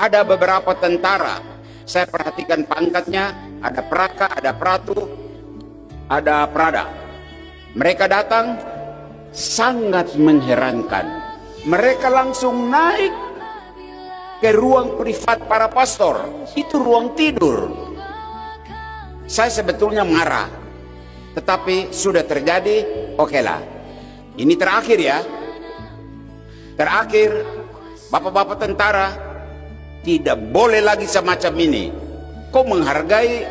ada beberapa tentara, saya perhatikan pangkatnya, ada Praka, ada Pratu, ada Prada. Mereka datang, sangat mengherankan. Mereka langsung naik ke ruang privat para pastor. Itu ruang tidur. Saya sebetulnya marah, tetapi sudah terjadi, okelah. Ini terakhir ya. Terakhir, bapak-bapak tentara, tidak boleh lagi semacam ini. Kau menghargai,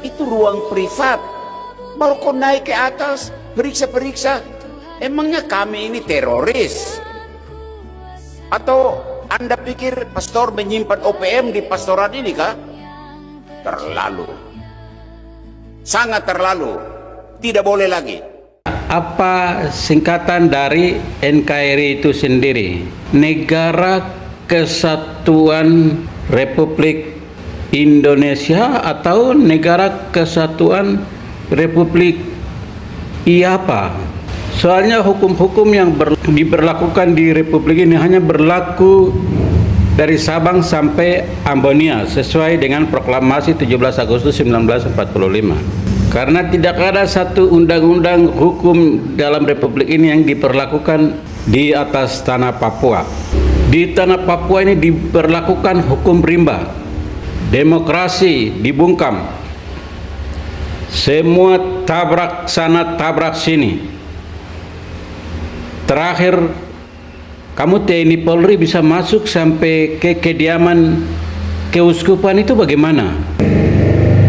itu ruang privat. Baru kau naik ke atas, periksa-periksa. Emangnya kami ini teroris? Atau Anda pikir pastor menyimpan OPM di pastoran ini kah? Terlalu. Sangat terlalu. Tidak boleh lagi. Apa singkatan dari NKRI itu sendiri? Negara Kesatuan Republik Indonesia atau Negara Kesatuan Republik apa? Soalnya hukum-hukum yang diberlakukan di Republik ini hanya berlaku dari Sabang sampai Ambonia sesuai dengan Proklamasi 17 Agustus 1945. Karena tidak ada satu undang-undang hukum dalam Republik ini yang diperlakukan di atas tanah Papua. Di tanah Papua ini diberlakukan hukum rimba, demokrasi dibungkam, semua tabrak sana tabrak sini. Terakhir, kamu TNI Polri bisa masuk sampai ke kediaman keuskupan itu bagaimana?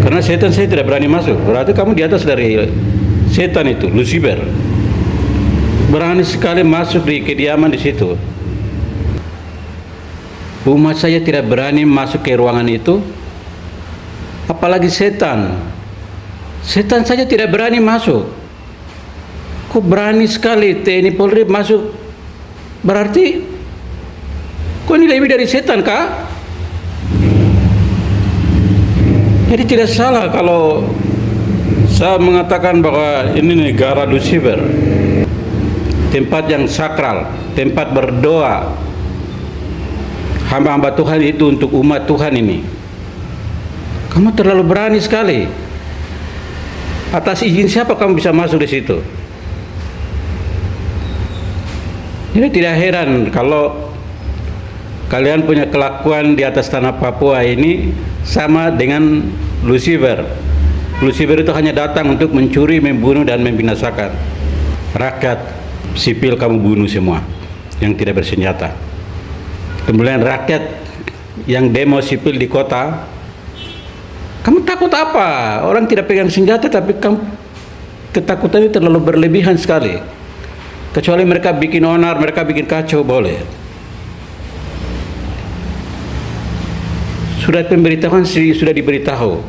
Karena setan saya tidak berani masuk. Berarti kamu di atas dari setan itu, Lucifer. Berani sekali masuk di kediaman di situ. Umat saya tidak berani masuk ke ruangan itu, apalagi setan. Setan saja tidak berani masuk. Kok berani sekali TNI Polri masuk? Berarti kok ini lebih dari setan kah? Jadi tidak salah kalau saya mengatakan bahwa ini negara Lucifer, tempat yang sakral, tempat berdoa hamba-hamba Tuhan itu untuk umat Tuhan ini. Kamu terlalu berani sekali. Atas izin siapa kamu bisa masuk di situ? Jadi tidak heran kalau kalian punya kelakuan di atas tanah Papua ini sama dengan Lucifer. Lucifer itu hanya datang untuk mencuri, membunuh, dan membinasakan. Rakyat sipil kamu bunuh semua yang tidak bersenjata. Kemudian rakyat yang demo sipil di kota, kamu takut apa? Orang tidak pegang senjata, tapi kamu ketakutannya terlalu berlebihan sekali. Kecuali mereka bikin onar, mereka bikin kacau, boleh. Surat pemberitahuan sudah diberitahu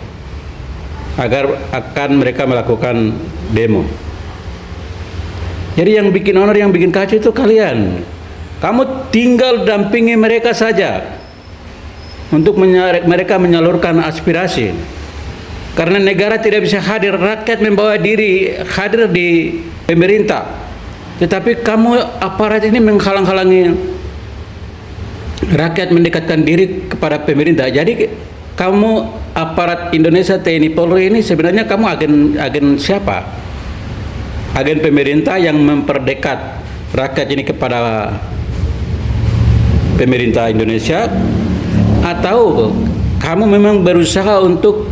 agar akan mereka melakukan demo. Jadi yang bikin onar, yang bikin kacau itu kalian. Kamu tinggal dampingi mereka saja untuk mereka menyalurkan aspirasi. Karena negara tidak bisa hadir, rakyat membawa diri hadir di pemerintah. Tetapi kamu aparat ini menghalang-halangi rakyat mendekatkan diri kepada pemerintah. Jadi kamu aparat Indonesia TNI Polri ini sebenarnya kamu agen siapa? Agen pemerintah yang memperdekat rakyat ini kepada pemerintah Indonesia, atau kamu memang berusaha untuk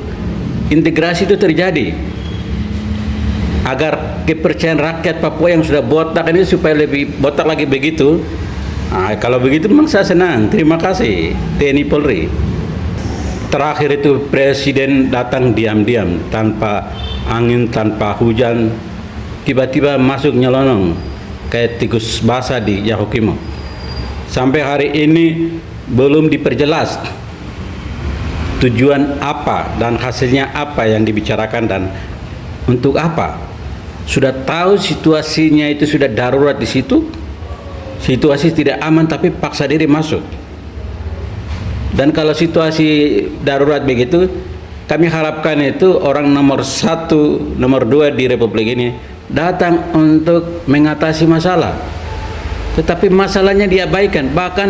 integrasi itu terjadi agar kepercayaan rakyat Papua yang sudah botak ini supaya lebih botak lagi begitu? Nah, kalau begitu memang saya senang. Terima kasih TNI Polri. Terakhir itu presiden datang diam-diam, tanpa angin, tanpa hujan, tiba-tiba masuk nyelonong kayak tikus basah di Yahukimo. Sampai hari ini belum diperjelas tujuan apa dan hasilnya apa yang dibicarakan dan untuk apa. Sudah tahu situasinya itu sudah darurat di situ. Situasi tidak aman tapi paksa diri masuk. Dan kalau situasi darurat begitu, kami harapkan itu orang nomor 1, nomor 2 di Republik ini datang untuk mengatasi masalah. Tetapi masalahnya diabaikan. Bahkan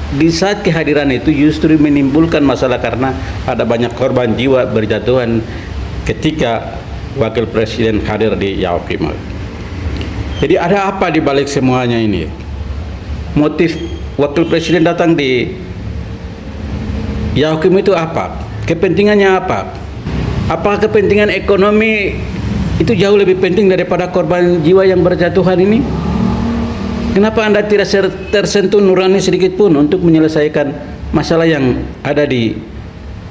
di saat kehadiran itu justru menimbulkan masalah karena ada banyak korban jiwa berjatuhan ketika wakil presiden hadir di Yaokimal. Jadi ada apa di balik semuanya ini? Motif wakil presiden datang di Yaokim itu apa? Kepentingannya apa? Apakah kepentingan ekonomi itu jauh lebih penting daripada korban jiwa yang berjatuhan ini? Kenapa Anda tidak tersentuh nurani sedikit pun untuk menyelesaikan masalah yang ada di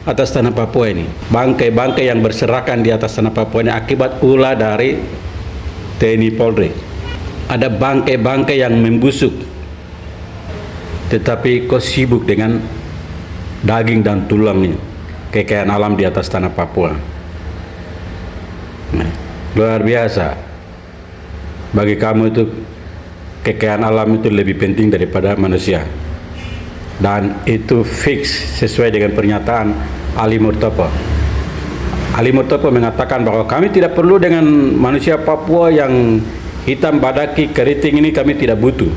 atas tanah Papua ini? Bangkai-bangkai yang berserakan di atas tanah Papua ini akibat ulah dari TNI Polri. Ada bangkai-bangkai yang membusuk, tetapi kau sibuk dengan daging dan tulangnya, kekayaan alam di atas tanah Papua. Nah, luar biasa. Bagi kamu itu kekayaan alam itu lebih penting daripada manusia, dan itu fix sesuai dengan pernyataan Ali Murtopo. Ali Murtopo mengatakan bahwa kami tidak perlu dengan manusia Papua yang hitam badaki keriting ini, kami tidak butuh.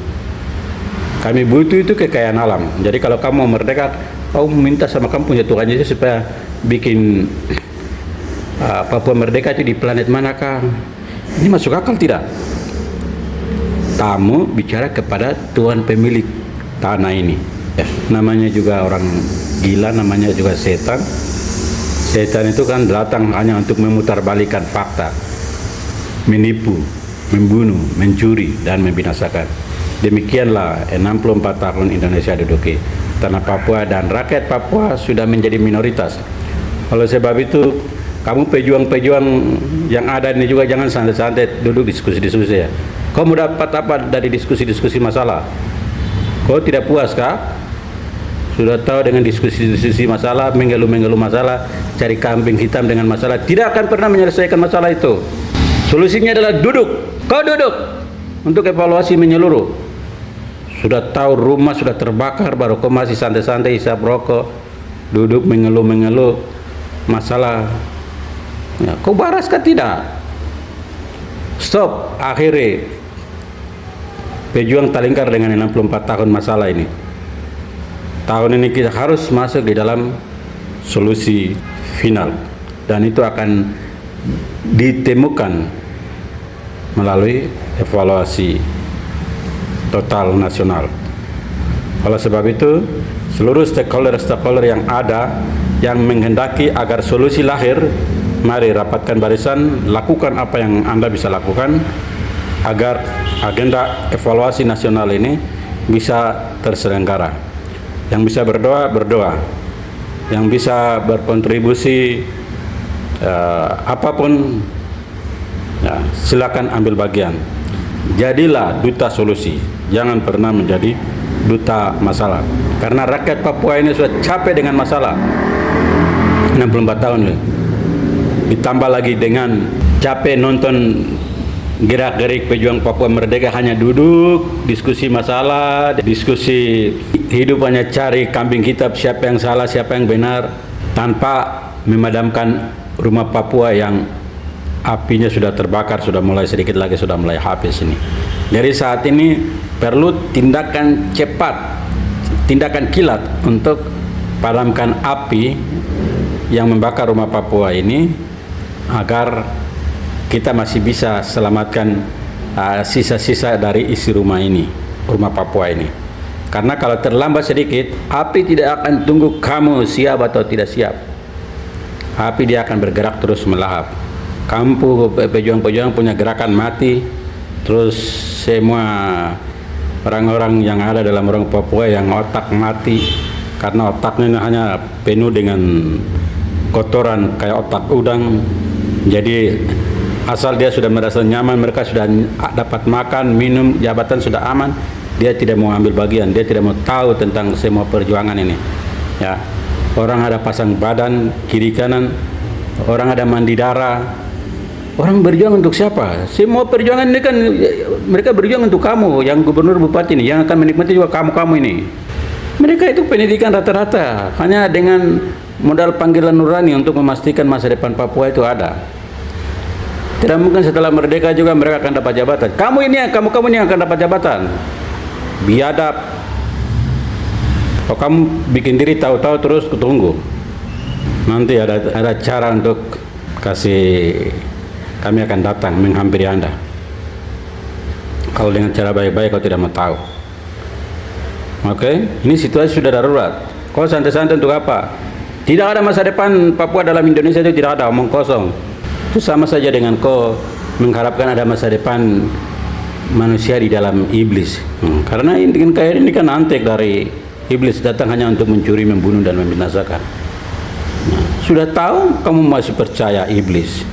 Kami butuh itu kekayaan alam. Jadi kalau kamu mau merdeka, kau minta sama kamu punya Tuhan Yesus supaya bikin Papua merdeka itu di planet manakah? Ini masuk akal tidak? Tamu bicara kepada Tuhan pemilik tanah ini. Namanya juga orang gila, namanya juga setan. Setan itu kan datang hanya untuk memutarbalikkan fakta, menipu, membunuh, mencuri, dan membinasakan. Demikianlah 64 tahun Indonesia duduki tanah Papua, dan rakyat Papua sudah menjadi minoritas. Oleh sebab itu, kamu pejuang-pejuang yang ada ini juga jangan santai-santai duduk diskusi-diskusi ya. Kau mau dapat apa dari diskusi-diskusi masalah? Kau tidak puas kah? Sudah tahu dengan diskusi-diskusi masalah, mengeluh-mengeluh masalah, cari kambing hitam dengan masalah, tidak akan pernah menyelesaikan masalah itu. Solusinya adalah duduk. Kau duduk untuk evaluasi menyeluruh. Sudah tahu rumah sudah terbakar, baru kau masih santai-santai isap rokok, duduk mengeluh-mengeluh masalah. Ya, kau baras kah tidak? Stop, akhiri pejuang Talingkar dengan 64 tahun masalah ini. Tahun ini kita harus masuk di dalam solusi final, dan itu akan ditemukan melalui evaluasi total nasional. Oleh sebab itu, seluruh stakeholder yang ada yang menghendaki agar solusi lahir, mari rapatkan barisan, lakukan apa yang Anda bisa lakukan agar agenda evaluasi nasional ini bisa terselenggara. Yang bisa berdoa, berdoa. Yang bisa berkontribusi apapun, ya, silakan ambil bagian. Jadilah duta solusi, jangan pernah menjadi duta masalah. Karena rakyat Papua ini sudah capek dengan masalah. 64 tahun ya. Ditambah lagi dengan capek nonton gerak-gerik pejuang Papua merdeka, hanya duduk diskusi masalah, diskusi hidup hanya cari kambing hitam, siapa yang salah, siapa yang benar, tanpa memadamkan rumah Papua yang apinya sudah terbakar, sudah mulai sedikit lagi sudah mulai habis ini. Dari saat ini perlu tindakan cepat, tindakan kilat untuk padamkan api yang membakar rumah Papua ini, agar kita masih bisa selamatkan sisa-sisa dari isi rumah ini, rumah Papua ini. Karena kalau terlambat sedikit, api tidak akan tunggu kamu siap atau tidak siap. Api dia akan bergerak terus melahap. Kamu pejuang-pejuang punya gerakan mati, terus semua orang-orang yang ada dalam orang Papua yang otak mati, karena otaknya hanya penuh dengan kotoran kayak otak udang. Jadi asal dia sudah merasa nyaman, mereka sudah dapat makan, minum, jabatan sudah aman, dia tidak mau ambil bagian, dia tidak mau tahu tentang semua perjuangan ini. Ya, orang ada pasang badan kiri kanan, orang ada mandi darah. Orang berjuang untuk siapa? Semua perjuangan ini kan mereka berjuang untuk kamu, yang gubernur bupati ini, yang akan menikmati juga kamu ini. Mereka itu pendidikan rata-rata hanya dengan modal panggilan nurani untuk memastikan masa depan Papua itu ada. Tidak mungkin setelah merdeka juga mereka akan dapat jabatan. Kamu ini yang akan dapat jabatan. Biadab, Kalau kamu bikin diri tahu-tahu terus kutunggu. Nanti ada cara untuk kasih, kami akan datang menghampiri Anda. Kalau dengan cara baik-baik kau tidak mau tahu. Oke, ini situasi sudah darurat. Kau santai-santai untuk apa? Tidak ada masa depan Papua dalam Indonesia, itu tidak ada, omong kosong. Itu sama saja dengan kau mengharapkan ada masa depan manusia di dalam iblis. Karena ini kan antek dari iblis, datang hanya untuk mencuri, membunuh, dan membinasakan. Nah, sudah tahu kamu masih percaya iblis.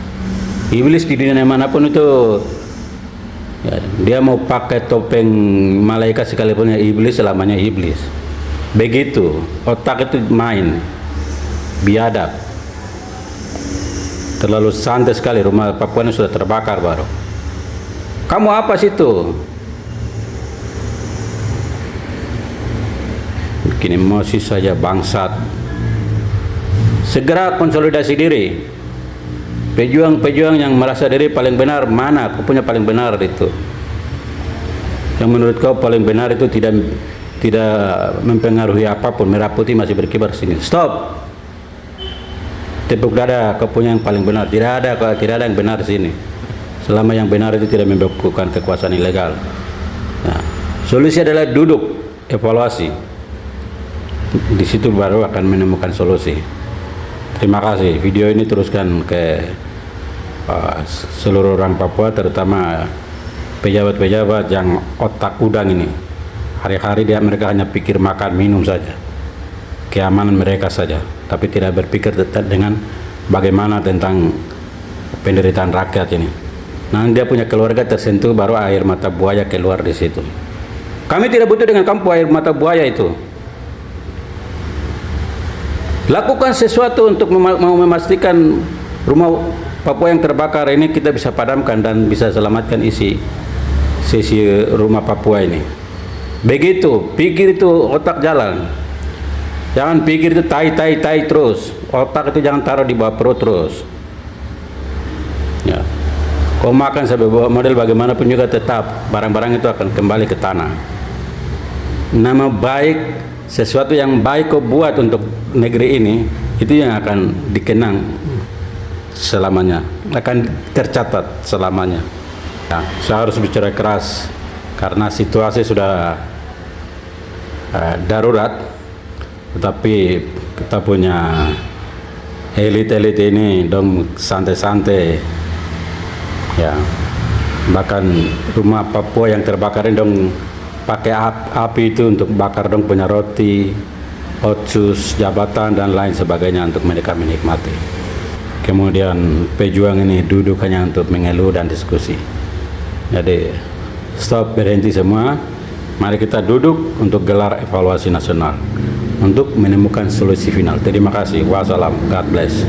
Iblis di dunia manapun itu, ya, dia mau pakai topeng malaikat sekalipun, ya iblis selamanya iblis. Begitu, otak itu main, biadab. Terlalu santai sekali, rumah Papua ini sudah terbakar baru. Kamu apa situ? Bikin emosi saja, bangsat. Segera konsolidasi diri. Pejuang-pejuang yang merasa diri paling benar, mana? Kau punya paling benar itu. Yang menurut kau paling benar itu tidak mempengaruhi apapun. Merah putih masih berkibar sini. Stop. Tepuk dada, kau punya yang paling benar. Tidak ada yang benar sini. Selama yang benar itu tidak membekukan kekuasaan ilegal. Nah, solusi adalah duduk, evaluasi. Di situ baru akan menemukan solusi. Terima kasih. Video ini teruskan ke seluruh orang Papua, terutama pejabat-pejabat yang otak udang ini. Hari-hari mereka hanya pikir makan minum saja, keamanan mereka saja, tapi tidak berpikir dengan bagaimana tentang penderitaan rakyat ini. Nah, dia punya keluarga tersentuh, baru air mata buaya keluar di situ. Kami tidak butuh dengan kamu air mata buaya itu. Lakukan sesuatu untuk mau memastikan rumah Papua yang terbakar ini kita bisa padamkan dan bisa selamatkan sisi rumah Papua ini. Begitu, pikir itu otak jalan. Jangan pikir itu tai terus. Otak itu jangan taruh di bawah perut terus. Ya. Kau makan sampai model bagaimanapun juga tetap barang-barang itu akan kembali ke tanah. Nama baik, sesuatu yang baik kau buat untuk negeri ini, itu yang akan dikenang selamanya, akan tercatat selamanya. Ya, saya harus bicara keras karena situasi sudah darurat, tetapi kita punya elit-elit ini dong santai-santai. Ya, bahkan rumah Papua yang terbakar ini dong pakai api itu untuk bakar dong punya roti, otsus, jabatan dan lain sebagainya untuk mereka menikmati. Kemudian pejuang ini duduk hanya untuk mengeluh dan diskusi. Jadi stop, berhenti semua. Mari kita duduk untuk gelar evaluasi nasional untuk menemukan solusi final. Terima kasih. Wassalam. God bless.